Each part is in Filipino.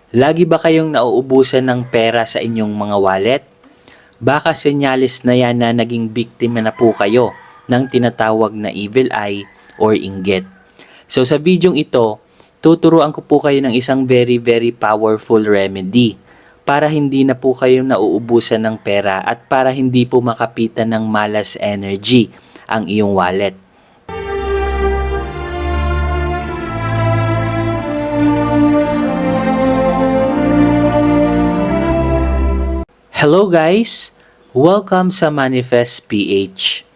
Lagi ba kayong nauubusan ng pera sa inyong mga wallet? Baka senyales na yan na naging biktima na po kayo ng tinatawag na evil eye or inggit. So sa videong ito, tuturuan ko po kayo ng isang very powerful remedy para hindi na po kayo nauubusan ng pera at para hindi po makapitan ng malas energy ang iyong wallet. Hello guys! Welcome sa Manifest PH.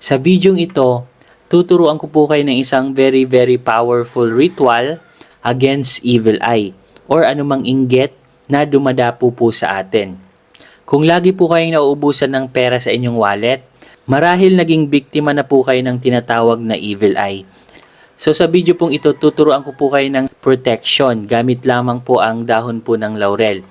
Sa videong ito, tuturuan ko po kayo ng isang very powerful ritual against evil eye or anumang inggit na dumadapo po sa atin. Kung lagi po kayong nauubusan ng pera sa inyong wallet, marahil naging biktima na po kayo ng tinatawag na evil eye. So sa video pong ito, tuturuan ko po kayo ng protection gamit lamang po ang dahon po ng laurel.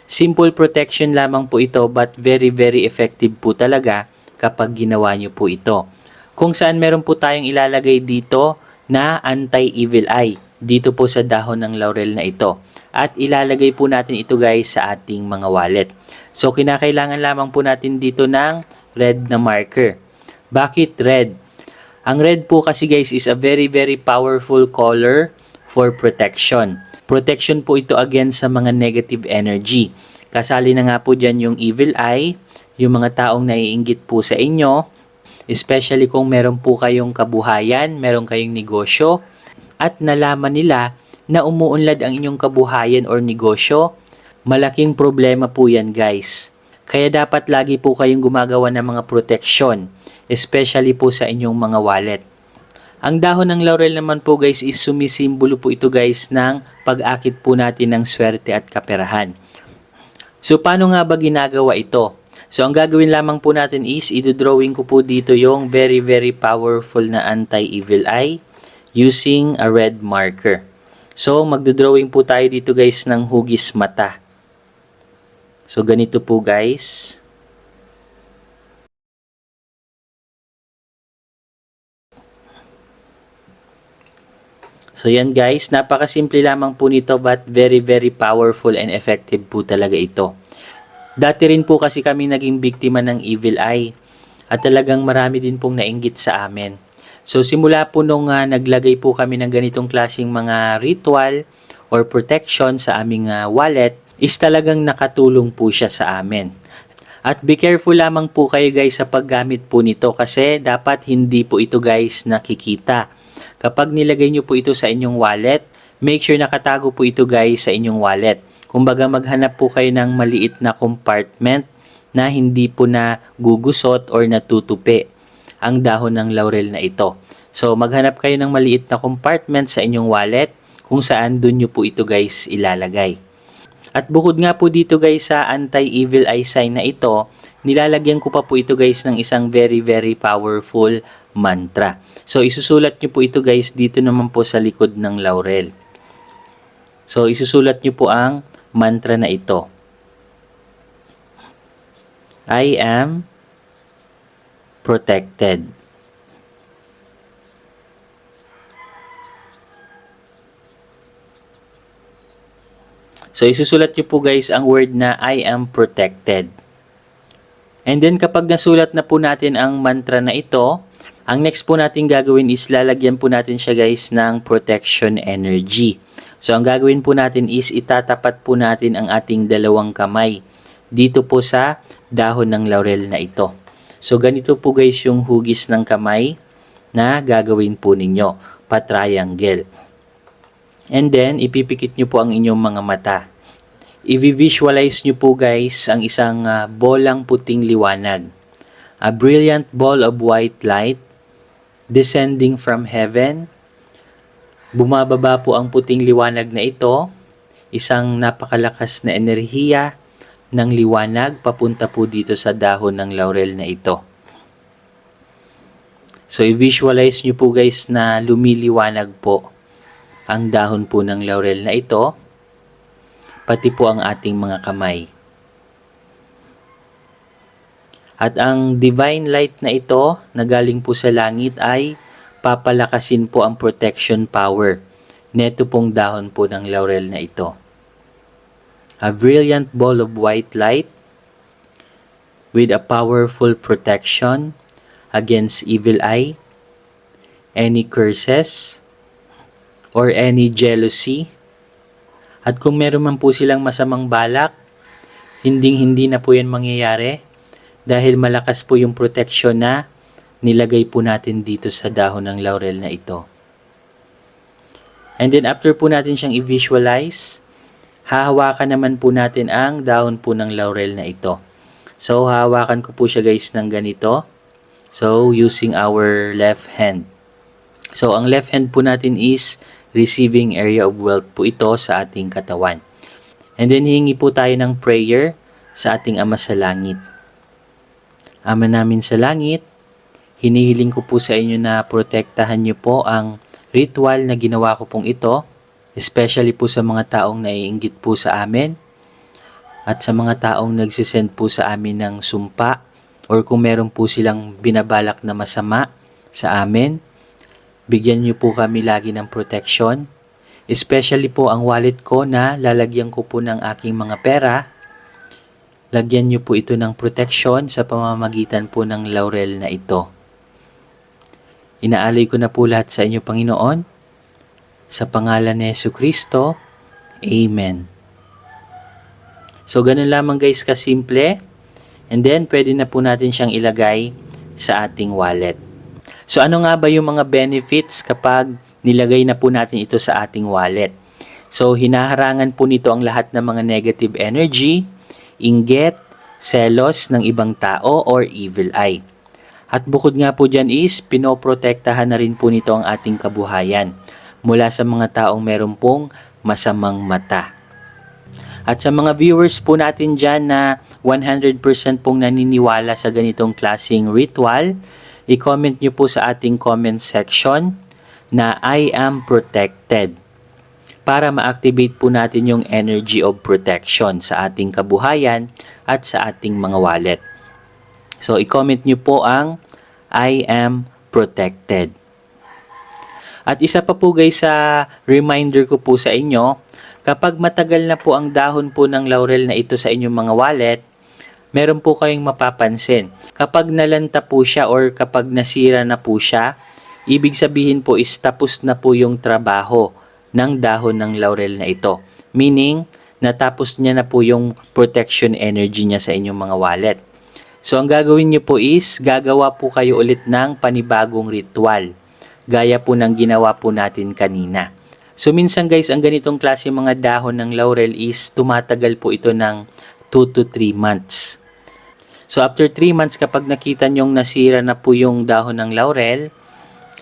Simple protection lamang po ito but very effective po talaga kapag ginawa nyo po ito. Kung saan meron po tayong ilalagay dito na anti-evil eye dito po sa dahon ng laurel na ito. At ilalagay po natin ito guys sa ating mga wallet. So kinakailangan lamang po natin dito ng red na marker. Bakit red? Ang red po kasi guys is a very powerful color for protection. Protection po ito against sa mga negative energy. Kasali na nga po dyan yung evil eye, yung mga taong naiinggit po sa inyo, especially kung meron po kayong kabuhayan, meron kayong negosyo, at nalaman nila na umuunlad ang inyong kabuhayan or negosyo, malaking problema po yan guys. Kaya dapat lagi po kayong gumagawa ng mga protection, especially po sa inyong mga wallet. Ang dahon ng laurel naman po guys is sumisimbolo po ito guys ng pag-akit po natin ng swerte at kaperahan. So paano nga ba ginagawa ito? So ang gagawin lamang po natin is idodrawing ko po dito yung very powerful na anti-evil eye using a red marker. So magdodrawing po tayo dito guys ng hugis mata. So ganito po guys. So yan guys, napakasimple lamang po nito but very powerful and effective po talaga ito. Dati rin po kasi kami naging biktima ng evil eye at talagang marami din pong nainggit sa amin. So simula po nung naglagay po kami ng ganitong klaseng mga ritual or protection sa aming wallet is talagang nakatulong po siya sa amin. At be careful lamang po kayo guys sa paggamit po nito kasi dapat hindi po ito guys nakikita. Kapag nilagay nyo po ito sa inyong wallet, make sure nakatago po ito guys sa inyong wallet. Kumbaga maghanap po kayo ng maliit na compartment na hindi po na gugusot or natutupi ang dahon ng laurel na ito. So maghanap kayo ng maliit na compartment sa inyong wallet kung saan dun nyo po ito guys ilalagay. At bukod nga po dito guys sa anti-evil eye sign na ito, nilalagyan ko pa po ito guys ng isang very powerful mantra. So isusulat nyo po ito guys dito naman po sa likod ng laurel. So isusulat nyo po ang mantra na ito. I am protected. So isusulat nyo po guys ang word na I am protected. And then kapag nasulat na po natin ang mantra na ito, ang next po natin gagawin is lalagyan po natin siya guys ng protection energy. So ang gagawin po natin is itatapat po natin ang ating dalawang kamay dito po sa dahon ng laurel na ito. So ganito po guys yung hugis ng kamay na gagawin po ninyo, pa-triangle. And then ipipikit nyo po ang inyong mga mata. I-visualize nyo po guys ang isang bolang puting liwanag. A brilliant ball of white light descending from heaven. Bumababa po ang puting liwanag na ito. Isang napakalakas na enerhiya ng liwanag papunta po dito sa dahon ng laurel na ito. So i-visualize nyo po guys na lumiliwanag po ang dahon po ng laurel na ito, pati po ang ating mga kamay. At ang divine light na ito na galing po sa langit ay papalakasin po ang protection power neto pong dahon po ng laurel na ito. A brilliant ball of white light with a powerful protection against evil eye, any curses, or any jealousy. At kung meron man po silang masamang balak, hinding-hindi na po yan mangyayari dahil malakas po yung protection na nilagay po natin dito sa dahon ng laurel na ito. And then after po natin siyang i-visualize, hahawakan naman po natin ang dahon po ng laurel na ito. So, hahawakan ko po siya guys ng ganito. So, using our left hand. So, ang left hand po natin is receiving area of wealth po ito sa ating katawan. And then, hihingi po tayo ng prayer sa ating Ama sa Langit. Ama namin sa langit, hinihiling ko po sa inyo na protektahan niyo po ang ritual na ginawa ko pong ito, especially po sa mga taong naiinggit po sa amin at sa mga taong nagsisend po sa amin ng sumpa or kung meron po silang binabalak na masama sa amin, bigyan niyo po kami lagi ng protection, especially po ang wallet ko na lalagyan ko po ng aking mga pera. Lagyan niyo po ito ng protection sa pamamagitan po ng laurel na ito. Inaalay ko na po lahat sa inyo, Panginoon. Sa pangalan ni Jesucristo, Amen. So, ganun lamang guys kasimple. And then, pwede na po natin siyang ilagay sa ating wallet. So, ano nga ba yung mga benefits kapag nilagay na po natin ito sa ating wallet? So, hinaharangan po nito ang lahat ng mga negative energy, inggit, selos ng ibang tao, or evil eye. At bukod nga po dyan is, pinoprotektahan na rin po nito ang ating kabuhayan mula sa mga taong meron pong masamang mata. At sa mga viewers po natin dyan na 100% pong naniniwala sa ganitong klaseng ritual, i-comment nyo po sa ating comment section na I am protected para ma-activate po natin yung energy of protection sa ating kabuhayan at sa ating mga wallet. So, i-comment nyo po ang I am protected. At isa pa po guys sa reminder ko po sa inyo, kapag matagal na po ang dahon po ng laurel na ito sa inyong mga wallet, meron po kayong mapapansin. Kapag nalanta po siya or kapag nasira na po siya, ibig sabihin po is tapos na po yung trabaho ng dahon ng laurel na ito. Meaning, natapos niya na po yung protection energy niya sa inyong mga wallet. So, ang gagawin niyo po is, gagawa po kayo ulit ng panibagong ritual. Gaya po ng ginawa po natin kanina. So, minsan guys, ang ganitong klase mga dahon ng laurel is tumatagal po ito ng 2 to 3 months. So, after 3 months, kapag nakita nyong nasira na po yung dahon ng laurel,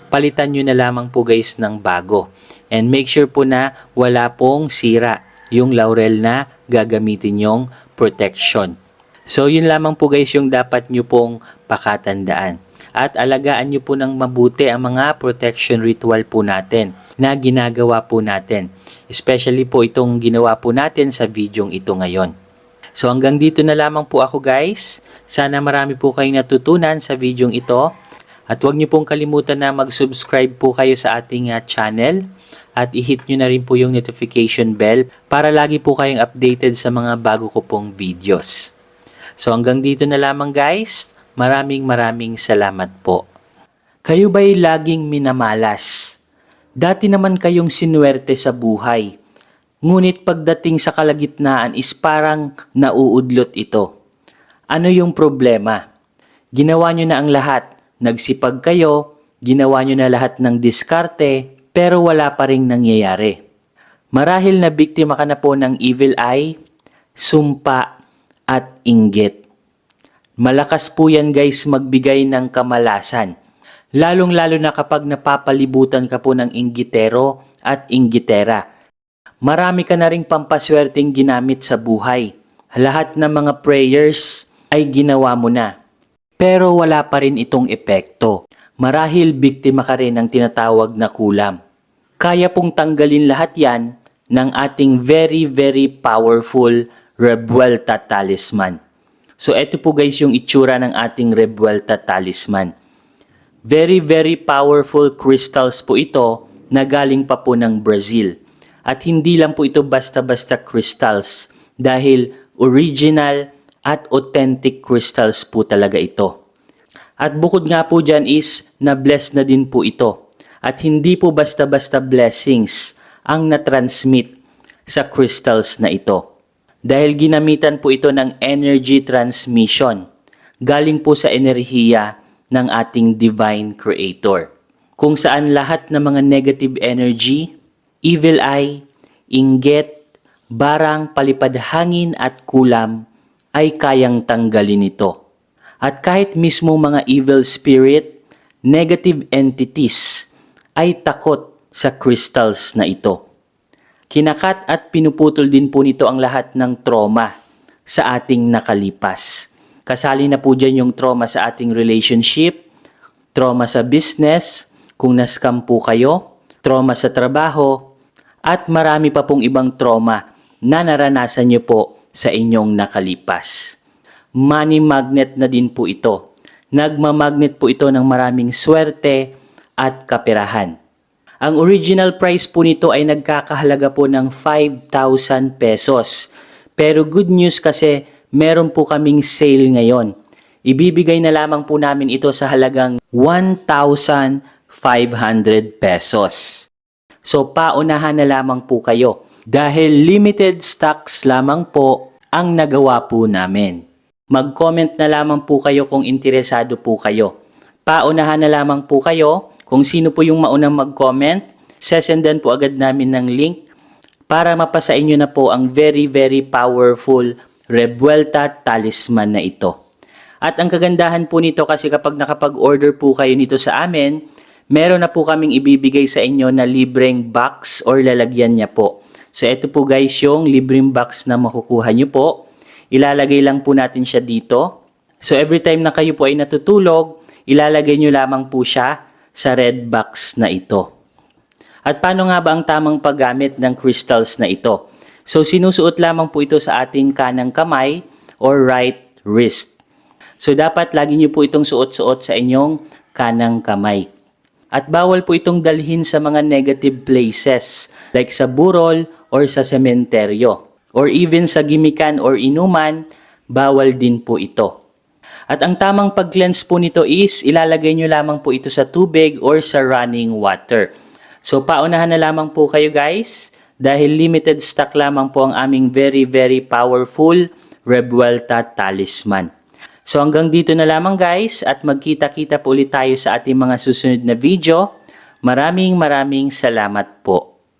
palitan nyo na lamang po guys ng bago. And make sure po na wala pong sira yung laurel na gagamitin yung protection. So, yun lamang po guys yung dapat nyo pong pakatandaan. At alagaan nyo po ng mabuti ang mga protection ritual po natin na ginagawa po natin. Especially po itong ginawa po natin sa videong ito ngayon. So, hanggang dito na lamang po ako guys. Sana marami po kayong natutunan sa videong ito. At huwag nyo pong kalimutan na mag-subscribe po kayo sa ating channel. At i-hit nyo na rin po yung notification bell para lagi po kayong updated sa mga bago ko pong videos. So hanggang dito na lamang guys. Maraming salamat po. Kayo ba'y laging minamalas? Dati naman kayong sinuwerte sa buhay. Ngunit pagdating sa kalagitnaan is parang nauudlot ito. Ano yung problema? Ginawa nyo na ang lahat. Nagsipag kayo, ginawa nyo na lahat ng diskarte, pero wala pa ring nangyayari. Marahil na biktima ka na po ng evil eye, sumpa, at inggit. Malakas po yan guys magbigay ng kamalasan. Lalong-lalo na kapag napapalibutan ka po ng inggitero at inggitera. Marami ka na ring pampaswerteng ginamit sa buhay. Lahat ng mga prayers ay ginawa mo na. Pero wala pa rin itong epekto. Marahil biktima ka rin ng tinatawag na kulam. Kaya pong tanggalin lahat yan ng ating very powerful Revuelta Talisman. So eto po guys yung itsura ng ating Revuelta Talisman. Very powerful crystals po ito na galing pa po ng Brazil. At hindi lang po ito basta-basta crystals. dahil original at authentic crystals po talaga ito. At bukod nga po dyan is na-bless na din po ito. At hindi po basta-basta blessings ang na-transmit sa crystals na ito. Dahil ginamitan po ito ng energy transmission. Galing po sa enerhiya ng ating Divine Creator. Kung saan lahat ng mga negative energy, evil eye, inggit, barang, palipad hangin at kulam ay kayang tanggalin ito. At kahit mismo mga evil spirit, negative entities ay takot sa crystals na ito. Kinakat at pinuputol din po nito ang lahat ng trauma sa ating nakalipas. Kasali na po dyan yung trauma sa ating relationship, trauma sa business, kung na-scam po kayo, trauma sa trabaho, at marami pa pong ibang trauma na naranasan nyo po sa inyong nakalipas. Money magnet na din po ito. Nagmamagnet po ito ng maraming swerte at kaperahan. Ang original price po nito ay nagkakahalaga po ng 5,000 pesos. Pero good news kasi meron po kaming sale ngayon. Ibibigay na lamang po namin ito sa halagang 1,500 pesos. So paunahan na lamang po kayo dahil limited stocks lamang po ang nagawa po namin. Mag-comment na lamang po kayo kung interesado po kayo. Paunahan na lamang po kayo kung sino po yung maunang mag-comment. Sesendan po agad namin ng link para mapasa inyo na po ang very powerful Revuelta Talisman na ito. At ang kagandahan po nito kasi kapag nakapag-order po kayo nito sa amin, meron na po kaming ibibigay sa inyo na libreng box or lalagyan niya po. So ito po guys yung libreng box na makukuha nyo po. Ilalagay lang po natin siya dito. So every time na kayo po ay natutulog, ilalagay nyo lamang po siya sa red box na ito. At paano nga ba ang tamang paggamit ng crystals na ito? So sinusuot lamang po ito sa ating kanang kamay or right wrist. So dapat lagi nyo po itong suot-suot sa inyong kanang kamay. At bawal po itong dalhin sa mga negative places like sa burol or sa sementeryo. Or even sa gimikan or inuman, bawal din po ito. At ang tamang pag-cleanse po nito is ilalagay nyo lamang po ito sa tubig or sa running water. So paunahan na lamang po kayo guys dahil limited stock lamang po ang aming very powerful Revuelta Talisman. So hanggang dito na lamang guys at magkita-kita po ulit tayo sa ating mga susunod na video. Maraming salamat po.